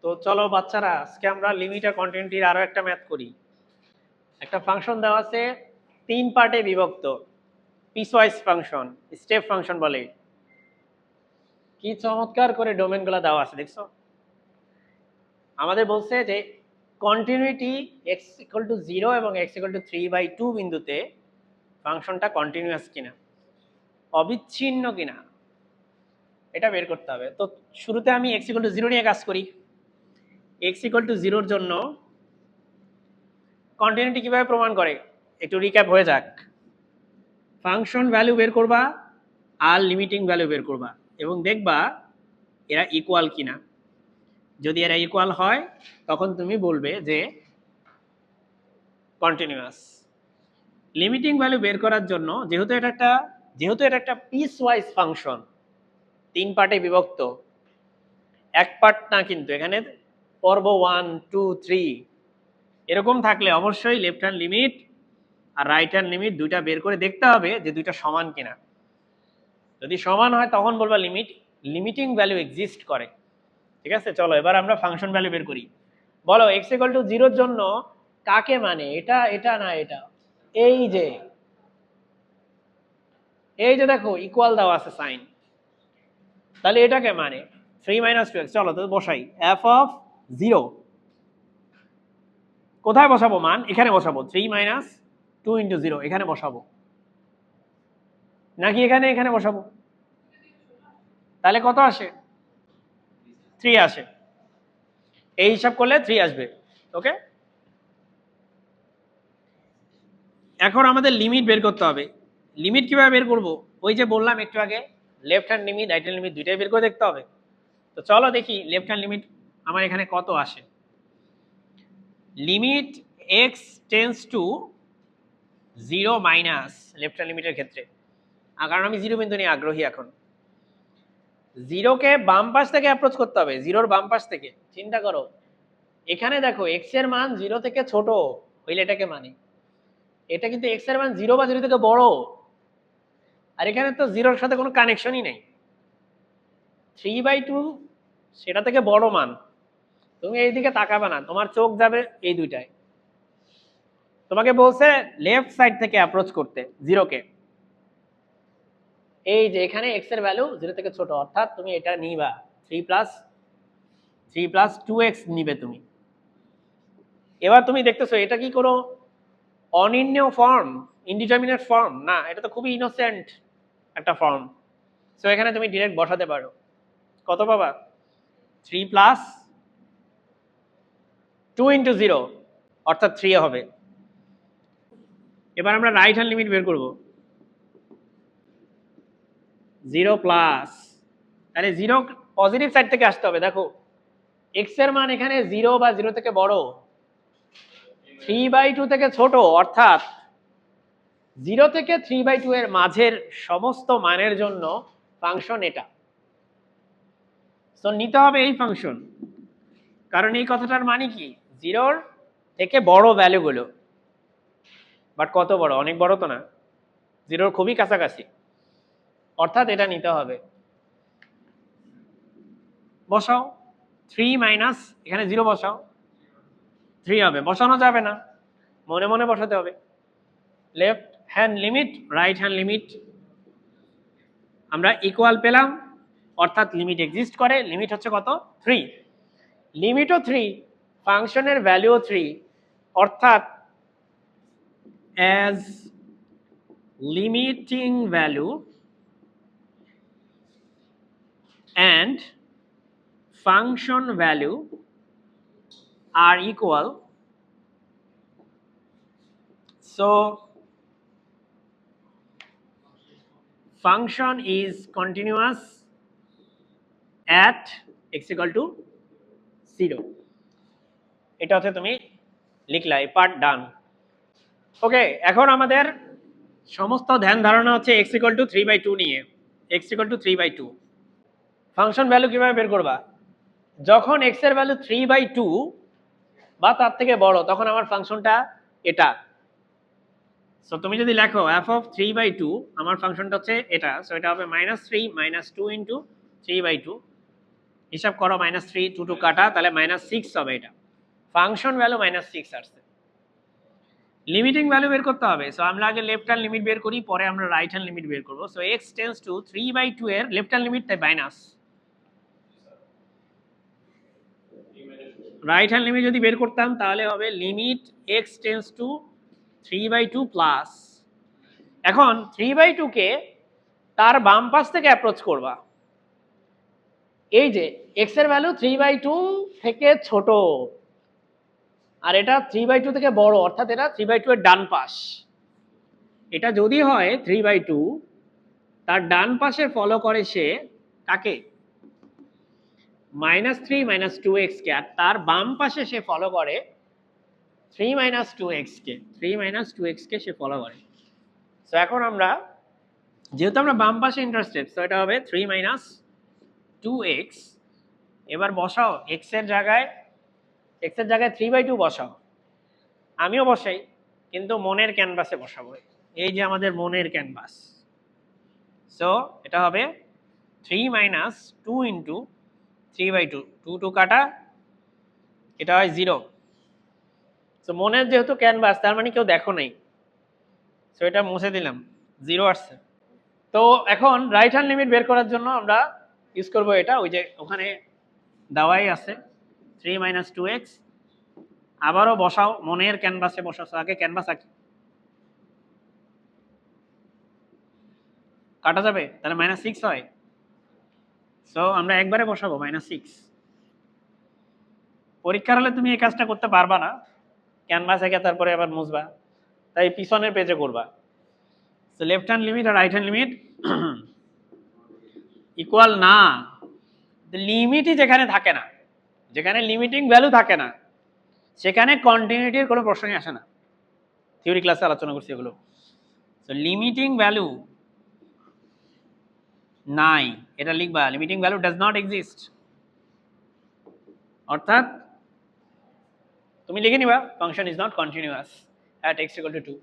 তো চলো বাচ্চারা, আজকে আমরা লিমিট আর কন্টিনিউটির আরো একটা ম্যাথ করি। একটা ফাংশন দেওয়া আছে, 3 পার্টে বিভক্ত, পিসওয়াইজ ফাংশন, স্টেপ ফাংশন বলে। কি চমৎকার করে ডোমেনগুলো দেওয়া আছে দেখছো। আমাদের বলছে যে কন্টিনিউটি x=0 এবং x=3/2 বিন্দুতে ফাংশনটা কন্টিনিউয়াস কিনা, অবিচ্ছিন্ন কিনা, এটা বের করতে হবে। তো শুরুতে আমি x=0 নিয়ে কাজ করি। x=0 জন্য কন্টিনিউটি কিভাবে প্রমাণ করে একটু রিক্যাপ হয়ে যাক। ফাংশন ভ্যালু বের করবা আর লিমিটিং ভ্যালু বের করবা এবং দেখবা এরা ইকুয়াল কিনা। যদি এরা ইকুয়াল হয় তখন তুমি বলবে যে কন্টিনিউয়াস। লিমিটিং ভ্যালু বের করার জন্য যেহেতু এটা একটা পিস ওয়াইজ ফাংশন, 3 পার্টে বিভক্ত, এক পার্ট না, কিন্তু এখানে পর্ব 1, 2, 3 এরকম থাকলে অবশ্যই লেফট হ্যান্ড লিমিট আর রাইট হ্যান্ড লিমিট দুইটা বের করে দেখতে হবে যে দুইটা সমান কিনা। যদি সমান হয় তখন বলবা লিমিটিং ভ্যালু এক্সিস্ট করে। ঠিক আছে, চলো এবার আমরা ফাংশন ভ্যালু বের করি। বলো x=0 জন্য কাকে মানে, এটা না এটা, এই যে দেখো ইকুয়াল দেওয়া আছে সাইন, তাহলে এটাকে মানে 3 - 2x। চলো তো বসাই f(0) কোথায় বসাবো মান, এখানে বসাবো। 3 - 2 × 0 এখানে বসাবো নাকি এখানে বসাবো? তাহলে কত আসে? 3 আসে। এই হিসাব করলে 3 আসবে। ওকে, এখন আমাদের লিমিট বের করতে হবে। লিমিট কিভাবে বের করব? ওই যে বললাম একটু আগে, left hand limit right hand limit দুইটাই বের করে দেখতে হবে। তো চলো দেখি লেফট হ্যান্ড লিমিট আমার এখানে কত আসে। Limit x tends to 0 minus left hand লিমিটের ক্ষেত্রে, কারণ আমি 0 বিন্দু নিয়ে আগ্রহী এখন। 0কে বাম পাশ থেকে অ্যাপ্রোচ করতে হবে, 0-র বাম পাশ থেকে। চিন্তা করো, এখানে দেখো x এর মান 0 থেকে ছোট হইলে এটাকে মানে, এটা কিন্তু x এর মান 0 বা 0 থেকে বড়, আর এখানে তো 0-র সাথে কোনো কানেকশনই নেই। 3/2 সেটা থেকে বড় মান, তুমি এইদিকে তাকাবে না, তোমার চোখ যাবে এই দুইটায়। তোমাকে বলছে লেফট সাইড থেকে অ্যাপ্রোচ করতে 0কে। এই যে এখানে x এর ভ্যালু 0 থেকে ছোট, অর্থাৎ তুমি এটা নিবা 3 + 2x নিবে তুমি। এবার তুমি দেখতেছো এটা কি কোনো অনির্ণেয় ফর্ম, ইনডিটারমিনেট ফর্ম না, এটা তো খুবই ইনোসেন্ট একটা ফর্ম। সো এখানে তুমি ডিরেক্ট বসাতে পারো। কত পাবা? 3 + 2 × 0 অর্থাৎ 3 হবে। এবার আমরা রাইট হ্যান্ড লিমিট বের করব। 0+, তাহলে 0 পজিটিভ সাইড থেকে আসতে হবে। দেখো x এর মান এখানে 0 বা 0 থেকে বড়, 3/2 থেকে ছোট, অর্থাৎ 0 থেকে 3/2 এর মাঝের সমস্ত মানের জন্য ফাংশন এটা। তো নিতে হবে এই ফাংশন, কারণ এই কথাটার মানে কি 0-র থেকে বড় ভ্যালুগুলো। বাট কত বড়? অনেক বড় তো না, 0-র খুবই কাছাকাছি, অর্থাৎ এটা নিতে হবে। বসাও 3 - এখানে 0 বসাও, 3 হবে। বসানো যাবে না, মনে মনে বসাতে হবে। Left hand limit right hand limit আমরা ইকুয়াল পেলাম, অর্থাৎ লিমিট এক্সিস্ট করে। লিমিট হচ্ছে কত? 3। লিমিটও 3, ফাংশনের ভ্যালুও 3, অর্থাৎ as limiting value and function value are equal, so function is continuous at x=0। এটা হচ্ছে তুমি লিখলা, এই পার্ট ডান। ওকে, এখন আমাদের সমস্ত ধ্যান ধারণা হচ্ছে x=3/2 নিয়ে। x=3/2 ফাংশন ভ্যালু কিভাবে বের করবা? যখন x এর ভ্যালু 3/2 বা তার থেকে বড়, তখন আমার ফাংশনটা এটা। সো তুমি যদি লেখো f(3/2) আমার ফাংশনটা হচ্ছে এটা, সো এটা হবে -3 - 2 × 3/2 হিসাব করো -3 2 2 কাটা, তাহলে -6 হবে। এটা ফাংশন ভ্যালু -6 আসছে। লিমিটিং ভ্যালু বের করতে হবে। সো আমরা আগে লেফট হ্যান্ড লিমিট বের করি, পরে আমরা রাইট হ্যান্ড লিমিট বের করব। সো x টেন্ডস টু 3/2 এর লেফট হ্যান্ড লিমিট তাই মাইনাস, রাইট হ্যান্ড লিমিট যদি বের করতাম তাহলে হবে limit x tends to 3/2 plus. এখন 3/2 কে তার বাম পাশ থেকে অ্যাপ্রোচ করবা। এই যে x এর ভ্যালু 3/2 থেকে ছোট আর এটা 3/2 থেকে বড়, অর্থাৎ এটা 3/2 এর ডান পাশ। এটা যদি হয় 3/2, তার ডান পাশে ফলো করে সে কাকে? -3 -2x কে। আর তার বাম পাশে সে ফলো করে 3 - 2x কে। 3 - 2x কে সে ফলো করে। সো এখন আমরা যেহেতু আমরা বাম পাশে ইন্টারেস্টেড, সো এটা হবে 3 - 2x। এবার বসাও x এর জায়গায় 3/2 বসাও। আমিও বসাই, কিন্তু মনের ক্যানভাসে বসাবো। এই যে আমাদের মনের ক্যানভাস। সো এটা হবে 3 - 2 × 3/2, 2 2 কাটা, এটা হয় 0। সো মনের যেহেতু ক্যানভাস, তার মানে কেউ দেখো নাই, সো এটা মুছে দিলাম, 0 আসছে। তো এখন রাইট হ্যান্ড লিমিট বের করার জন্য আমরা ইউজ করব এটা, ওই যে ওখানে দেওয়াই আছে 3 - 2x। আবারও বসাও, মনের ক্যানভাসে বসাও। আগে ক্যানভাস আঁকি, কাটা যাবে, তাহলে -6 হয়। সো আমরা একবারে বসাবো -6। পরীক্ষার হলে তুমি এই কাজটা করতে পারবা না, ক্যানভাস এঁকে তারপরে আবার মুছবা, তাই পিছনের পেজে করবা। সো লেফট হ্যান্ড লিমিট আর রাইট হ্যান্ড লিমিট ইকুয়াল না। লিমিটই যেখানে থাকে না, যেখানে লিমিটিং ভ্যালু থাকে না, সেখানে কন্টিনিউটির কোনো প্রশ্নই আসে না। থিওরি ক্লাসে আলোচনা করছি এগুলো। সো লিমিটিং ভ্যালু নাই, এটা লিখবা, limiting value does not exist. অর্থাৎ তুমি লিখে নিবা function is not continuous at x = 2।